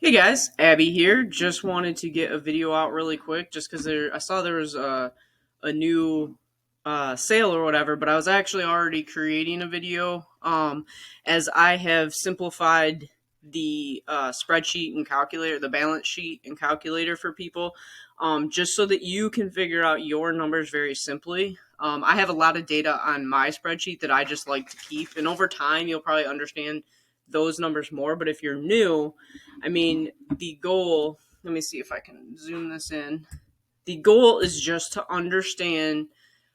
Hey guys, Abby here. Just wanted to get a video out really quick, just because I saw there was a new sale or whatever. But I was actually already creating a video, as I have simplified the spreadsheet and calculator, the balance sheet and calculator for people, just so that you can figure out your numbers very simply. I have a lot of data on my spreadsheet that I just like to keep, and over time you'll probably understand those numbers more. But if you're new, I mean, the goal, let me see if I can zoom this in. The goal is just to understand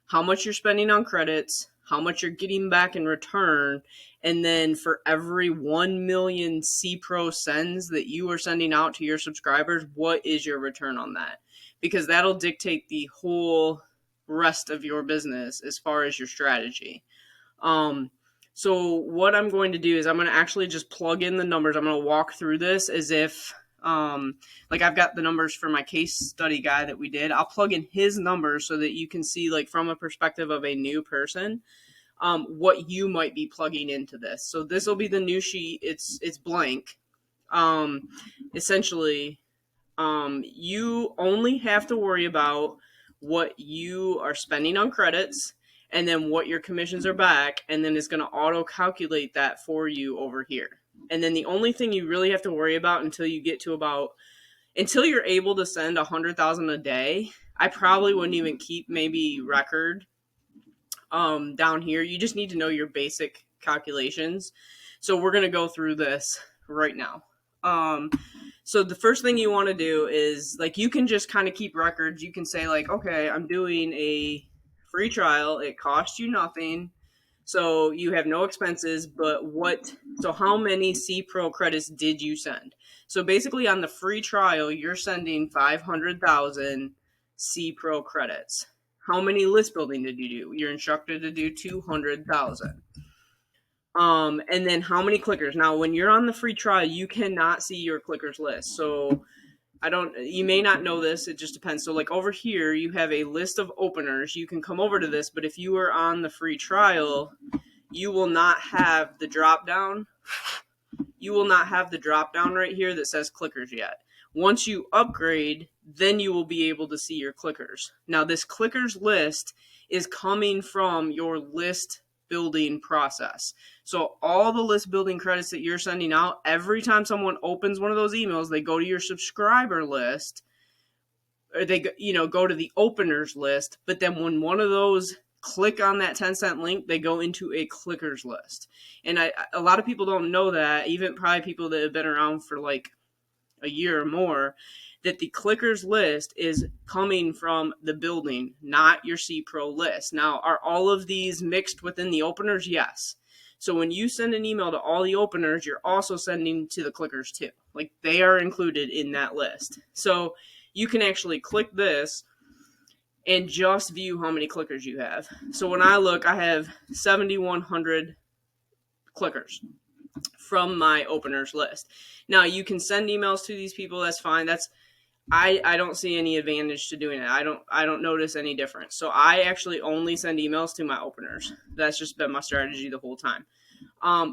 how much you're spending on credits, how much you're getting back in return, and then for every 1 million C Pro sends that you are sending out to your subscribers, what is your return on that? Because that'll dictate the whole rest of your business as far as your strategy. Um, so what I'm going to do is I'm going to actually just plug in the numbers. I'm going to walk through this as if, like I've got the numbers for my case study guy that we did. I'll plug in his numbers so that you can see, like, from a perspective of a new person, what you might be plugging into this. So this will be the new sheet. It's blank. Um, essentially, you only have to worry about what you are spending on credits and then what your commissions are back, and then it's going to auto calculate that for you over here. And then the only thing you really have to worry about until you get to about until you're able to send 100,000 a day, I probably wouldn't even keep maybe record down here. You just need to know your basic calculations. So we're going to go through this right now. So the first thing you want to do is, like, you can just kind of keep records. You can say, like, okay, I'm doing a free trial. It costs you nothing. So you have no expenses, but so how many C Pro credits did you send? So basically on the free trial, you're sending 500,000 C Pro credits. How many list building did you do? You're instructed to do 200,000. And then how many clickers? Now, when you're on the free trial, you cannot see your clickers list. So you may not know this. It just depends. So like over here, you have a list of openers. You can come over to this, but if you are on the free trial, you will not have the drop down. You will not have the drop down right here that says clickers yet. Once you upgrade, then you will be able to see your clickers. Now, this clickers list is coming from your list building process. So all the list building credits that you're sending out, every time someone opens one of those emails, they go to your subscriber list, or they go to the openers list. But then when one of those click on that 10-cent link, they go into a clickers list. And a lot of people don't know that, even probably people that have been around for like a year or more, that the clickers list is coming from the building, not your C Pro list. Now, are all of these mixed within the openers? Yes. So when you send an email to all the openers, you're also sending to the clickers too. Like, they are included in that list. So you can actually click this and just view how many clickers you have. So when I look, I have 7,100 clickers from my openers list. Now, you can send emails to these people. That's fine. I don't see any advantage to doing it. I don't notice any difference. So I actually only send emails to my openers. That's just been my strategy the whole time.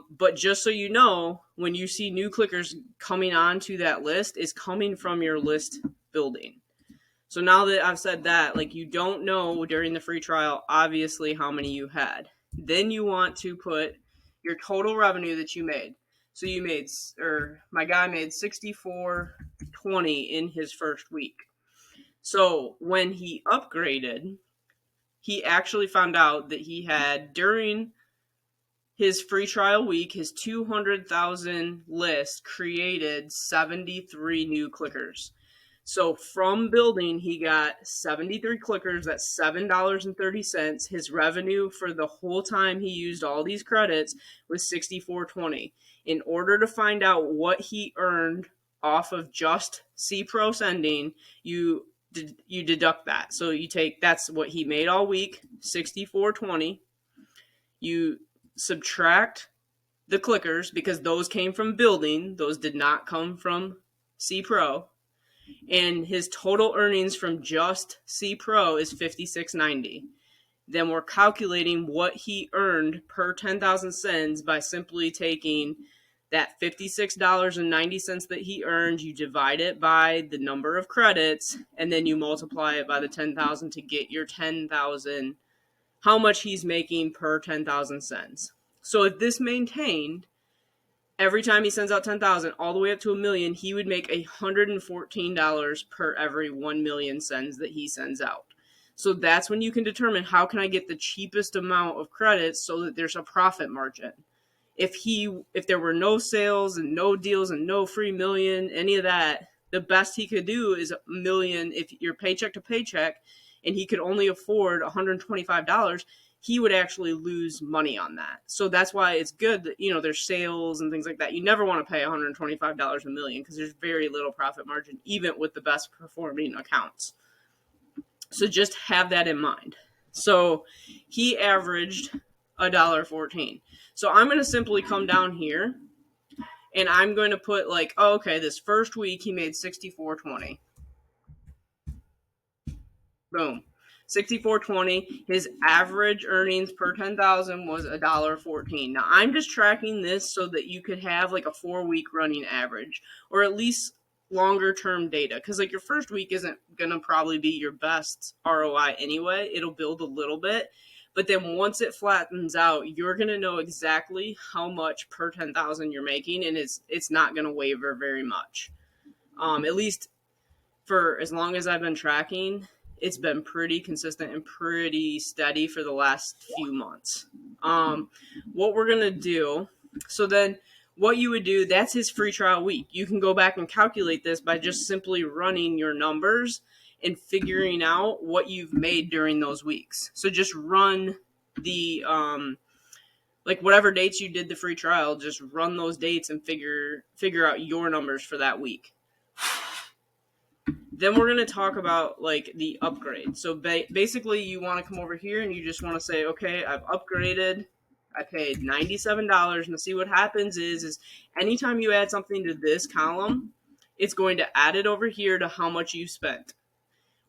But just so you know, when you see new clickers coming onto that list, is coming from your list building. So now that I've said that, like, you don't know during the free trial, obviously, how many you had. Then you want to put your total revenue that you made. So my guy made 6420 in his first week. So when he upgraded, he actually found out that he had, during his free trial week, his 200,000 list created 73 new clickers. So from building, he got 73 clickers. That's $7.30. His revenue for the whole time he used all these credits was $64.20. In order to find out what he earned off of just C Pro sending, you deduct that. So that's what he made all week, $64.20. You subtract the clickers, because those came from building. Those did not come from C Pro. And his total earnings from just C Pro is $56.90. Then we're calculating what he earned per 10,000 sends by simply taking that $56.90 that he earned, you divide it by the number of credits, and then you multiply it by the 10,000 to get your 10,000, how much he's making per 10,000 cents. So if this maintained, every time he sends out 10,000 all the way up to a million, he would make $114 per every 1 million sends that he sends out. So that's when you can determine, how can I get the cheapest amount of credits so that there's a profit margin. If there were no sales and no deals and no free million, any of that, the best he could do is a million. If you're paycheck to paycheck and he could only afford $125, he would actually lose money on that. So that's why it's good that, there's sales and things like that. You never want to pay $125 a million because there's very little profit margin, even with the best performing accounts. So just have that in mind. So he averaged $1.14. So I'm going to simply come down here and I'm going to put this first week he made $64.20. Boom. $64.20. His average earnings per 10,000 was $1.14. Now I'm just tracking this so that you could have a 4-week running average, or at least longer term data, because your first week isn't gonna probably be your best ROI anyway. It'll build a little bit, but then once it flattens out, you're gonna know exactly how much per 10,000 you're making, and it's not gonna waver very much. At least for as long as I've been tracking, it's been pretty consistent and pretty steady for the last few months. What we're gonna do, so then what you would do, that's his free trial week. You can go back and calculate this by just simply running your numbers and figuring out what you've made during those weeks. So just run the whatever dates you did the free trial, just run those dates and figure out your numbers for that week. Then we're going to talk about the upgrade. So basically you want to come over here and you just want to say, okay, I've upgraded. I paid $97. And see what happens is anytime you add something to this column, it's going to add it over here to how much you spent.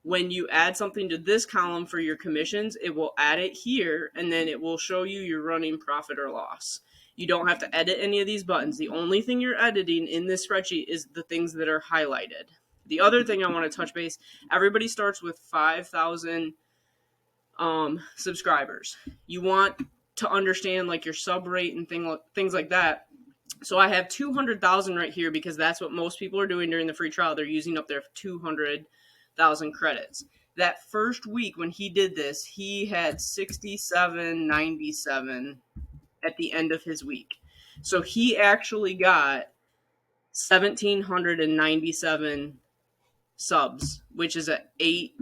When you add something to this column for your commissions, it will add it here, and then it will show you your running profit or loss. You don't have to edit any of these buttons. The only thing you're editing in this spreadsheet is the things that are highlighted. The other thing I want to touch base, everybody starts with 5,000 subscribers. You want to understand your sub rate and things like that. So I have 200,000 right here because that's what most people are doing during the free trial. They're using up their 200,000 credits. That first week when he did this, he had 67.97 at the end of his week. So he actually got 1,797 subs, which is a 8,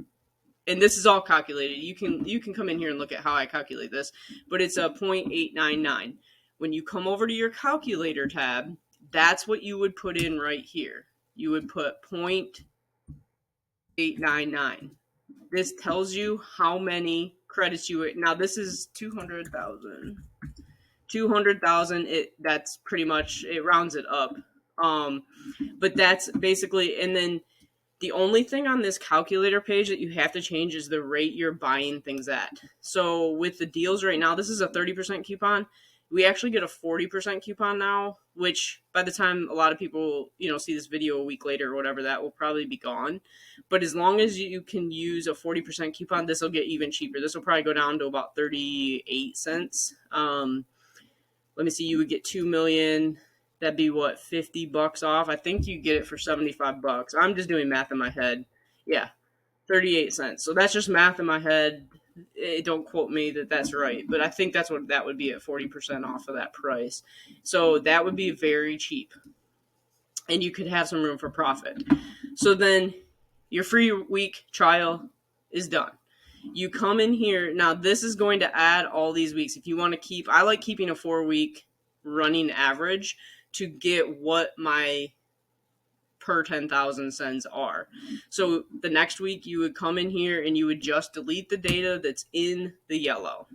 and this is all calculated. You can come in here and look at how I calculate this, but it's a 0.899. When you come over to your calculator tab, that's what you would put in right here. You would put 0.899. This tells you how many credits you would. Now this is 200,000. 200,000. That's pretty much, it rounds it up. But that's basically, and then the only thing on this calculator page that you have to change is the rate you're buying things at. So with the deals right now, this is a 30% coupon. We actually get a 40% coupon now, which by the time a lot of people, see this video a week later or whatever, that will probably be gone. But as long as you can use a 40% coupon, this will get even cheaper. This will probably go down to about 38 cents. Let me see, you would get 2 million. That'd be what, $50 off? I think you get it for $75. I'm just doing math in my head. Yeah, 38 cents. So that's just math in my head. Don't quote me that that's right, but I think that's what that would be at 40% off of that price. So that would be very cheap, and you could have some room for profit. So then your free week trial is done. You come in here. Now this is going to add all these weeks. If you want to keep, I like keeping a 4-week running average to get what my per 10,000 sends are. So the next week you would come in here and you would just delete the data that's in the yellow.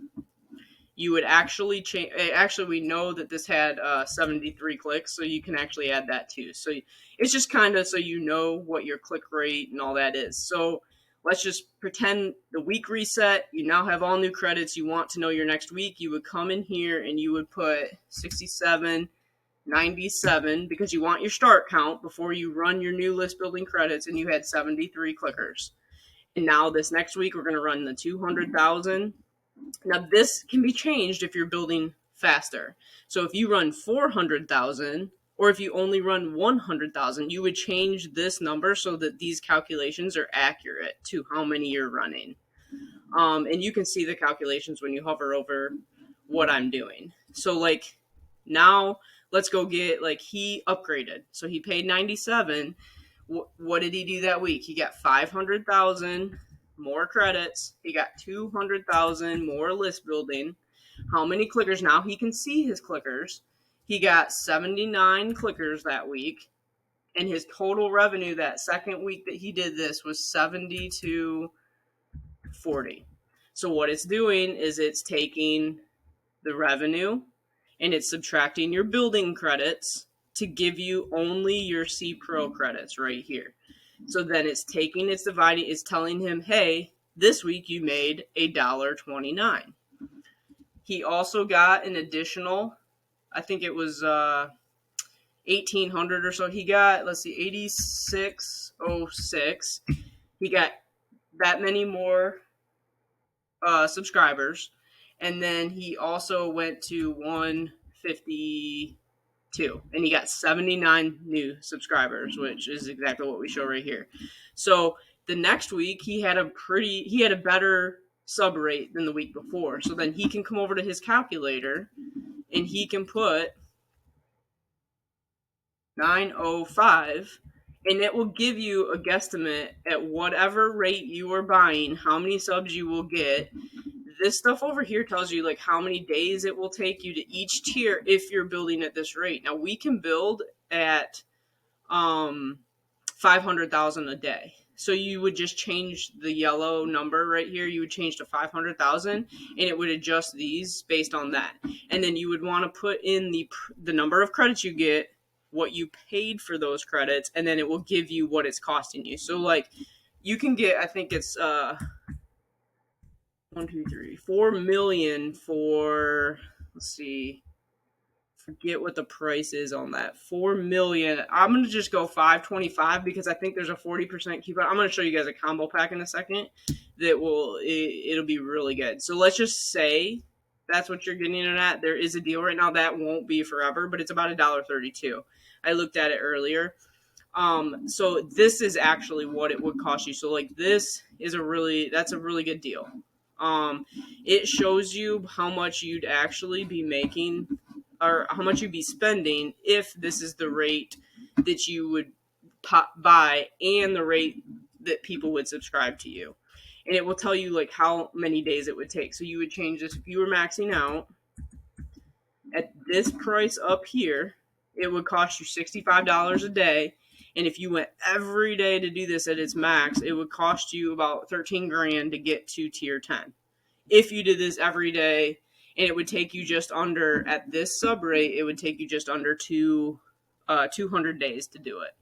You would actually change. Actually, we know that this had 73 clicks, so you can actually add that too. So it's just kind of so you know what your click rate and all that is. So let's just pretend the week reset. You now have all new credits. You want to know your next week. You would come in here and you would put 67.97 97 because you want your start count before you run your new list building credits, and you had 73 clickers. And now this next week, we're going to run the 200,000. Now, this can be changed if you're building faster. So if you run 400,000, or if you only run 100,000, you would change this number so that these calculations are accurate to how many you're running. And you can see the calculations when you hover over what I'm doing. So like now let's go get, like, he upgraded. So he paid 97. What did he do that week? He got 500,000 more credits. He got 200,000 more list building. How many clickers? Now he can see his clickers. He got 79 clickers that week. And his total revenue that second week that he did this was 72.40. So what it's doing is it's taking the revenue and it's subtracting your building credits to give you only your C Pro credits right here. So then it's taking, it's dividing, it's telling him, hey, this week you made $1.29. He also got an additional, I think it was 1,800 or so. He got, let's see, 8606. He got that many more subscribers, and then he also went to 152, and he got 79 new subscribers, which is exactly what we show right here. So the next week he had a better sub rate than the week before. So then he can come over to his calculator and he can put 905, and it will give you a guesstimate at whatever rate you are buying, how many subs you will get. This stuff over here tells you like how many days it will take you to each tier if you're building at this rate. Now we can build at 500,000 a day. So you would just change the yellow number right here. You would change to 500,000, and it would adjust these based on that. And then you would want to put in the number of credits you get, what you paid for those credits, and then it will give you what it's costing you. So like you can get, I think it's 4 million for, let's see, forget what the price is on that. 4 million. I'm going to just go 525 because I think there's a 40% coupon. I'm going to show you guys a combo pack in a second that it'll be really good. So let's just say that's what you're getting it at. There is a deal right now that won't be forever, but it's about $1.32. I looked at it earlier. So this is actually what it would cost you. So like that's a really good deal. It shows you how much you'd actually be making or how much you'd be spending if this is the rate that you would buy and the rate that people would subscribe to you. And it will tell you like how many days it would take. So you would change this if you were maxing out at this price up here. It would cost you $65 a day. And if you went every day to do this at its max, it would cost you about 13 grand to get to tier 10. If you did this every day, and it would take you just under, at this sub rate, it would take you just under 200 days to do it.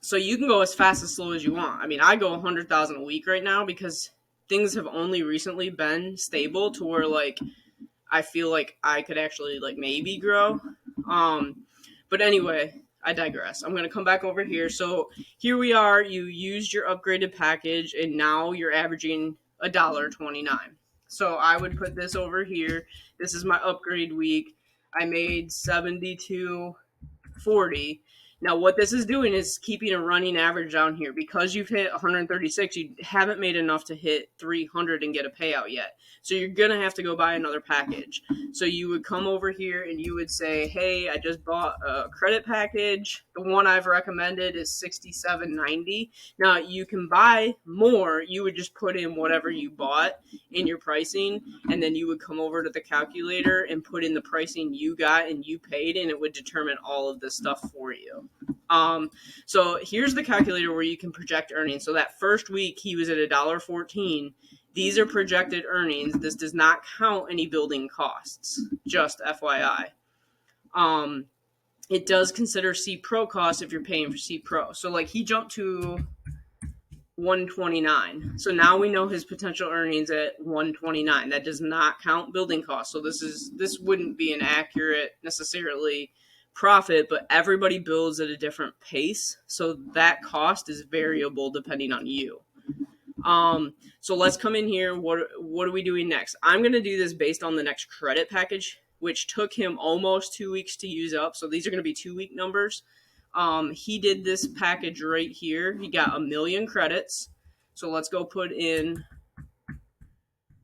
So you can go as fast as slow as you want. I mean, I go 100,000 a week right now because things have only recently been stable to where like I feel like I could actually like maybe grow. But anyway, I digress. I'm going to come back over here. So here we are. You used your upgraded package, and now you're averaging $1.29. So I would put this over here. This is my upgrade week. I made $72.40. Now what this is doing is keeping a running average down here. Because you've hit 136, you haven't made enough to hit 300 and get a payout yet. So you're going to have to go buy another package. So you would come over here and you would say, hey, I just bought a credit package. The one I've recommended is $67.90. Now you can buy more. You would just put in whatever you bought in your pricing, and then you would come over to the calculator and put in the pricing you got and you paid, and it would determine all of this stuff for you. So here's the calculator where you can project earnings. So that first week he was at $1.14. These are projected earnings. This does not count any building costs, just FYI. It does consider C Pro costs if you're paying for C Pro. So like he jumped to 129. So now we know his potential earnings at 129. That does not count building costs. So this wouldn't be an accurate necessarily profit, but everybody builds at a different pace. So that cost is variable depending on you. So let's come in here. What are we doing next? I'm going to do this based on the next credit package, which took him almost 2 weeks to use up. So these are going to be 2-week numbers. He did this package right here. He got 1,000,000 credits. So let's go put in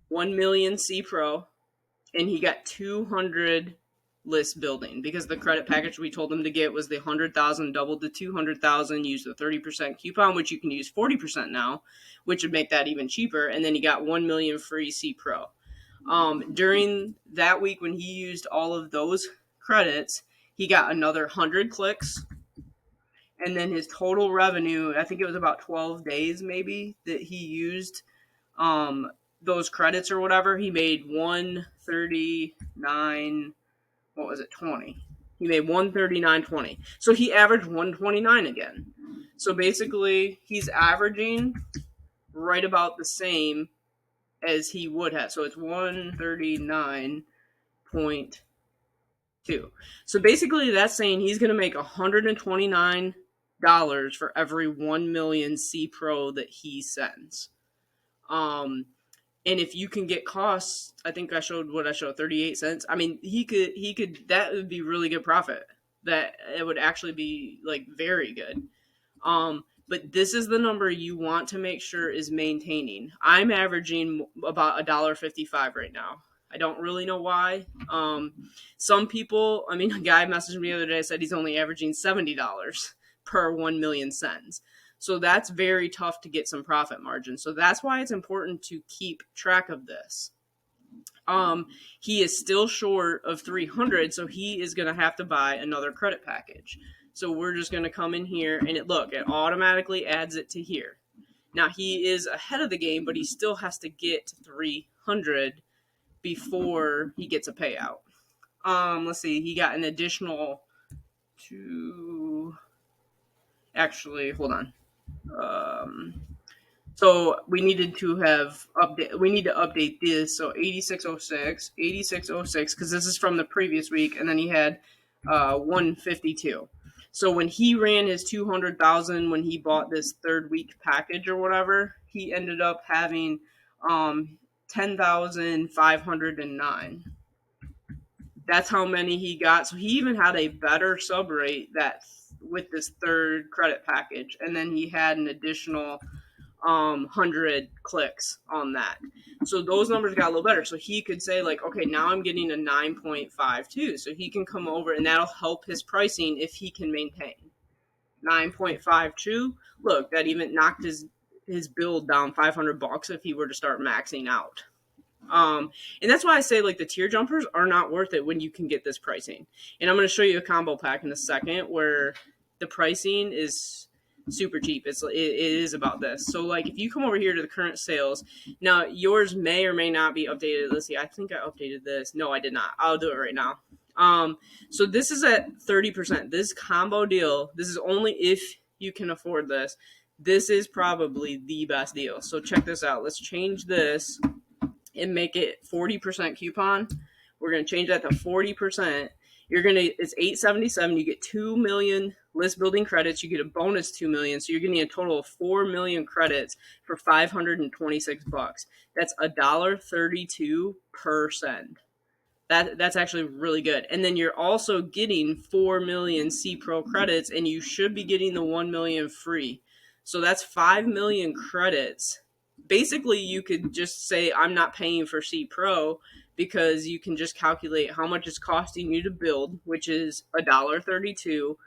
1,000,000 C Pro, and he got 200 list building because the credit package we told him to get was the 100,000 doubled to 200,000. Use the 30% coupon, which you can use 40% now, which would make that even cheaper. And then he got 1,000,000 free C Pro. During that week when he used all of those credits, he got another 100 clicks. And then his total revenue, I think it was about 12 days maybe that he used those credits or whatever. He made 139, what was it, 20. He made 139.20. So he averaged 129 again. So basically, he's averaging right about the same as he would have. So it's 139.2. So basically, that's saying he's going to make $129 for every 1,000,000 C Pro that he sends. And if you can get costs, I think I showed 38 cents. I mean, he could, that would be really good profit. That it would actually be like very good. But this is the number you want to make sure is maintaining. I'm averaging about $1.55 right now. I don't really know why. Some people, I mean, a guy messaged me the other day, said he's only averaging $70 per 1,000,000 sends. So that's very tough to get some profit margin. So that's why it's important to keep track of this. He is still short of 300, so he is going to have to buy another credit package. So we're just going to come in here and it automatically adds it to here. Now he is ahead of the game, but he still has to get to 300 before he gets a payout. Let's see, he got an additional two. Actually, hold on. So we needed to update this. So 8606, because this is from the previous week, and then he had 152. So when he ran his 200,000, when he bought this 3rd week package or whatever, he ended up having 10,509. That's how many he got. So he even had a better sub rate that with this 3rd credit package, and then he had an additional 100 clicks on that. So those numbers got a little better. So he could say like, okay, now I'm getting a 9.52. So he can come over and that'll help his pricing if he can maintain 9.52. Look, that even knocked his build down $500 if he were to start maxing out. And that's why I say like the tier jumpers are not worth it when you can get this pricing. And I'm going to show you a combo pack in a second where the pricing is super cheap. It is about this. So like if you come over here to the current sales, now yours may or may not be updated. Let's see. I think I updated this. No, I did not. I'll do it right now. So this is at 30%. This combo deal, this is only if you can afford this. This is probably the best deal. So check this out. Let's change this and make it 40% coupon. We're going to change that to 40%. It's $877. You get 2,000,000 list building credits. You get a bonus 2,000,000. So you're getting a total of 4,000,000 credits for $526. That's $1.32 per send. That's actually really good. And then you're also getting 4,000,000 C Pro credits, and you should be getting the 1,000,000 free. So that's 5,000,000 credits. Basically, you could just say, I'm not paying for C Pro, because you can just calculate how much it's costing you to build, which is $1.32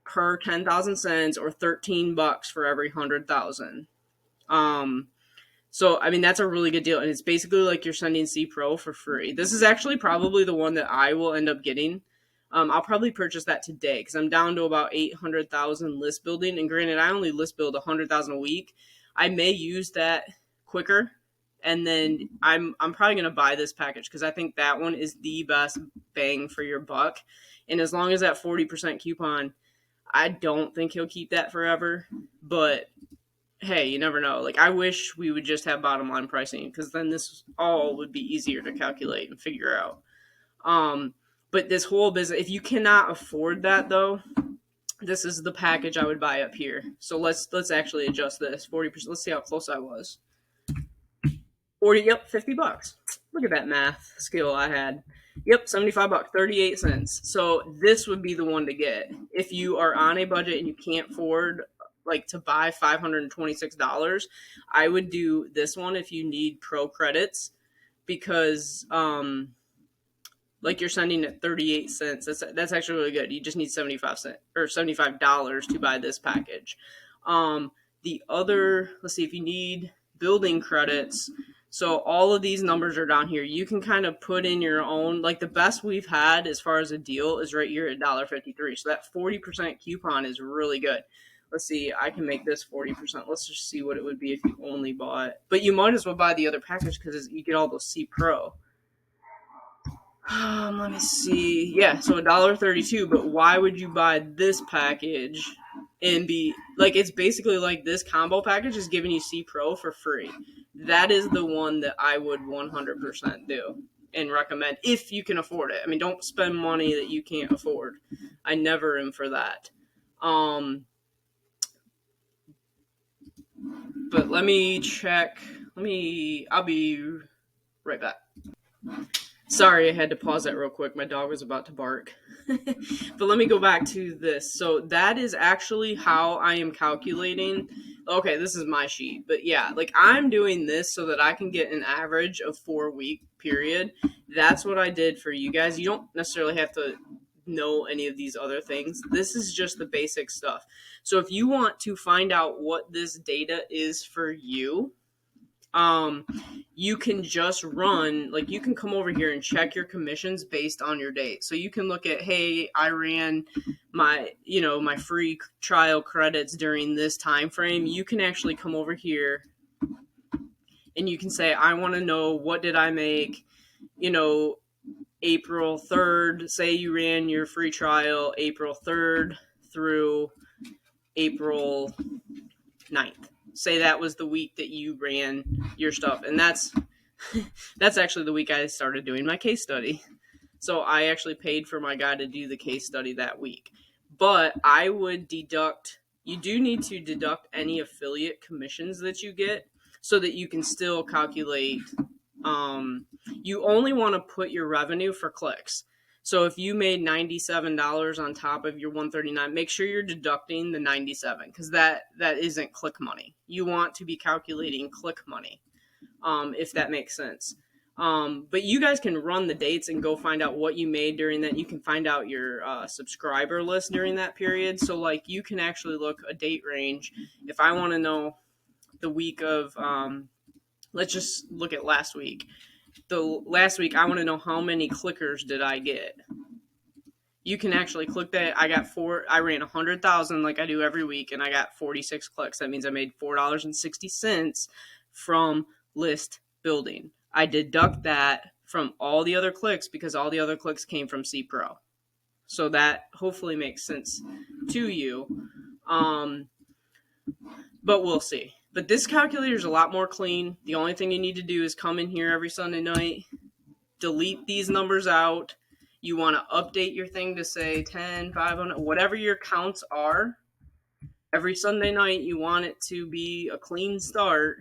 per 10,000 cents, or $13 for every 100,000. So, I mean, that's a really good deal. And it's basically like you're sending C Pro for free. This is actually probably the one that I will end up getting. I'll probably purchase that today because I'm down to about 800,000 list building. And granted, I only list build 100,000 a week. I may use that quicker. And then I'm probably going to buy this package because I think that one is the best bang for your buck. And as long as that 40% coupon, I don't think he'll keep that forever. But hey, you never know. Like, I wish we would just have bottom line pricing, because then this all would be easier to calculate and figure out. Um, but this whole business, if you cannot afford that though, this is the package I would buy up here. So let's actually adjust this 40%. Let's see how close I was. 40, yep, $50. Look at that math skill I had. Yep, $75, 38 cents. So this would be the one to get. If you are on a budget and you can't afford like to buy $526, I would do this one if you need pro credits, because like you're sending at 38 cents. That's actually really good. You just need 75 cents or $75 to buy this package. The other, let's see, if you need building credits, so all of these numbers are down here. You can kind of put in your own. Like, the best we've had as far as a deal is right here at $1.53. So that 40% coupon is really good. Let's see, I can make this 40%. Let's just see what it would be if you only bought. But you might as well buy the other package because you get all those C Pro. Let me see. Yeah, so $1.32. But why would you buy this package and be like? It's basically like this combo package is giving you C Pro for free. That is the one that I would 100% do and recommend if you can afford it. I mean, don't spend money that you can't afford. I never am for that. But let me check. I'll be right back. Sorry, I had to pause that real quick. My dog was about to bark. But let me go back to this. So that is actually how I am calculating. Okay, this is my sheet. But yeah, like, I'm doing this so that I can get an average of 4 week period. That's what I did for you guys. You don't necessarily have to know any of these other things. This is just the basic stuff. So if you want to find out what this data is for you, you can just run, like, you can come over here and check your commissions based on your date. So you can look at, hey, I ran my free trial credits during this time frame. You can actually come over here and you can say, I want to know, what did I make, April 3rd. Say you ran your free trial April 3rd through April 9th. Say that was the week that you ran your stuff. And that's actually the week I started doing my case study. So I actually paid for my guy to do the case study that week. But I would deduct, you do need to deduct any affiliate commissions that you get so that you can still calculate. You only want to put your revenue for clicks. So if you made $97 on top of your $139, make sure you're deducting the $97, because that isn't click money. You want to be calculating click money, if that makes sense. But you guys can run the dates and go find out what you made during that. You can find out your subscriber list during that period. So, like, you can actually look a date range. If I want to know the week of, let's just look at last week. The last week, I want to know how many clickers did I get. You can actually click that. I ran 100,000 like I do every week, and I got 46 clicks. That means I made $4.60 from list building. I deduct that from all the other clicks because all the other clicks came from C Pro. So that hopefully makes sense to you. But we'll see. But this calculator is a lot more clean. The only thing you need to do is come in here every Sunday night, delete these numbers out. You want to update your thing to say 10, 500, whatever your counts are. Every Sunday night, you want it to be a clean start.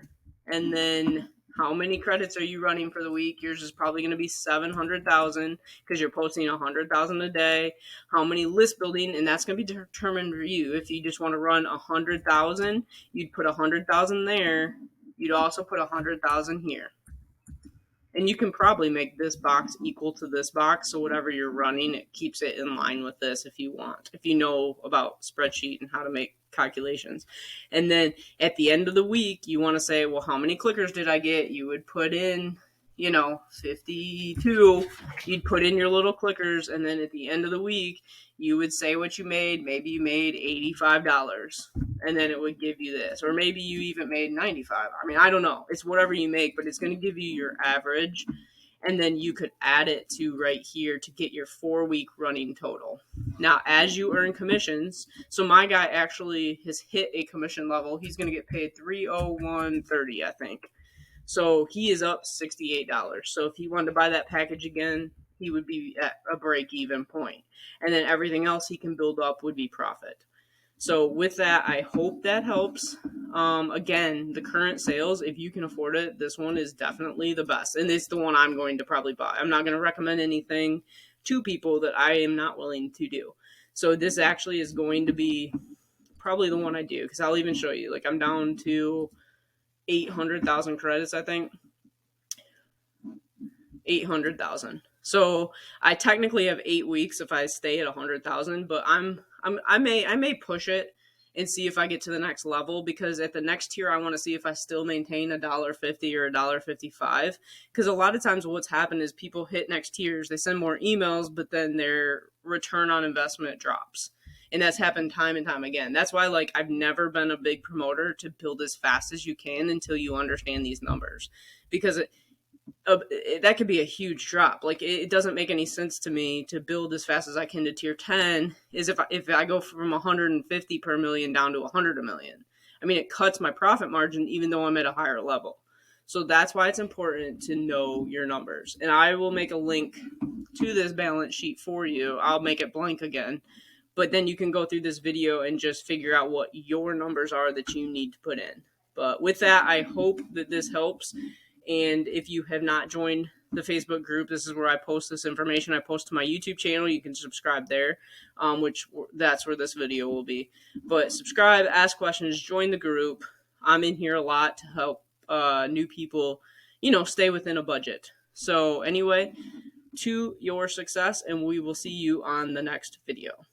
And then how many credits are you running for the week? Yours is probably going to be 700,000 because you're posting 100,000 a day. How many list building, and that's going to be determined for you. If you just want to run 100,000, you'd put 100,000 there. You'd also put 100,000 here. And you can probably make this box equal to this box. So whatever you're running, it keeps it in line with this if you want. If you know about Spreadsheet and how to make calculations. And then at the end of the week, you want to say, well, how many clickers did I get? You would put in, 52. You'd put in your little clickers. And then at the end of the week, you would say what you made. Maybe you made $85. And then it would give you this. Or maybe you even made 95. I mean, I don't know. It's whatever you make, but it's going to give you your average. And then you could add it to right here to get your 4 week running total. Now, as you earn commissions, so my guy actually has hit a commission level. He's going to get paid 301.30, I think. So he is up $68. So if he wanted to buy that package again, he would be at a break even point. And then everything else he can build up would be profit. So with that, I hope that helps. Again, the current sales, if you can afford it, this one is definitely the best. And it's the one I'm going to probably buy. I'm not going to recommend anything to people that I am not willing to do. So this actually is going to be probably the one I do, because I'll even show you. Like, I'm down to 800,000 credits, I think. 800,000. So I technically have 8 weeks if I stay at 100,000, but I may push it and see if I get to the next level, because at the next tier I want to see if I still maintain $1.50 or $1.55. Because a lot of times what's happened is people hit next tiers, they send more emails, but then their return on investment drops. And that's happened time and time again. That's why, like, I've never been a big promoter to build as fast as you can until you understand these numbers, because that could be a huge drop. Like, it doesn't make any sense to me to build as fast as I can to tier 10 is if I go from 150 per million down to 100 a million. I mean, it cuts my profit margin even though I'm at a higher level. So that's why it's important to know your numbers. And I will make a link to this balance sheet for you. I'll make it blank again. But then you can go through this video and just figure out what your numbers are that you need to put in. But with that, I hope that this helps. And if you have not joined the Facebook group, this is where I post this information. I post to my YouTube channel. You can subscribe there, which that's where this video will be. But subscribe, ask questions, join the group. I'm in here a lot to help new people, stay within a budget. So anyway, to your success, and we will see you on the next video.